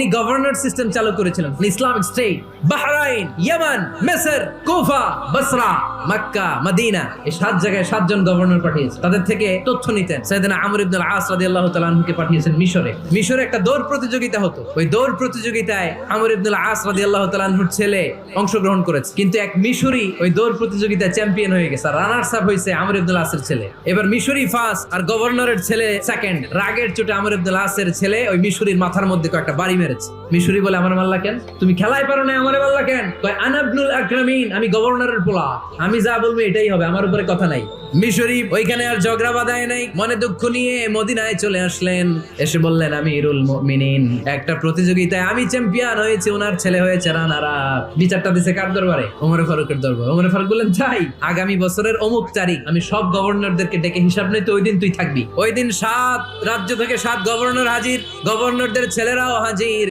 তিনি governor system চালু করেছিলেন, ইসলামিক স্টেট। বাহরাইন, ইয়ামান, মিসর, কুফা, বসরা, মক্কা, মদিনা, এই 7 জায়গায় 7 জন গভর্নর পাঠিয়েছে। তাদের থেকে তথ্য নিতেন। সাইয়েদনা আমর ইবনে আল-আস রাদিয়াল্লাহু তাআলা আনহুকে পাঠিয়েছেন মিশরে। মিশরে একটা দৌড় প্রতিযোগিতা হতো। ওই দৌড় প্রতিযোগিতায় আমর ইবনে আল-আস রাদিয়াল্লাহু তাআলা আনহুর ছেলে অংশগ্রহণ করেছে, কিন্তু এক মিশরি ওই দৌড় প্রতিযোগিতায় চ্যাম্পিয়ন হয়ে গেছে। রানার্স আপ হয়েছে আমর ইবনে আল-আসের ছেলে। এবার মিশরি ফার্স্ট আর গভর্নরের ছেলে সেকেন্ড। রাগের চোটে আমর ইবনে আল-আসের ছেলে ওই মিশরির মাথার মধ্যে কয়েকটা বাড়ি মেরেছে। মিশরি বলে, আমার মাল্লা কেন? তুমি খেলায় পারো না, আমারে মাল্লা কেন? কয়, আনা ইবনুল আকরামিন, আমি গভর্নরের পোলা, আমি যা বলবো এটাই হবে, আমার উপরে কথা নাই। মিশরি ওইখানে আর ঝগড়া বাঁধায় নাই, মনে দুঃখ নিয়ে মদিনায় চলে আসলেন। এসে বললেন, আমিরুল মুমিনিন, একটা প্রতিযোগিতায় আমি চ্যাম্পিয়ন হয়েছি, ওনার ছেলে হয়েছে রানার আপ। বিচারটা দিছে কার দরবারে? ওমর ফারুকের দরবারে। ওমর ফারুক বললেন, যাই, আগামী বছরের অমুক তারিখ আমি সব গভর্নরদেরকে ডেকে হিসাব নেই, তো ওই দিন তুই থাকবি। ওই দিন 7 রাজ্য থেকে 7 গভর্নর হাজির, গভর্নরদের ছেলেরাও হাজির।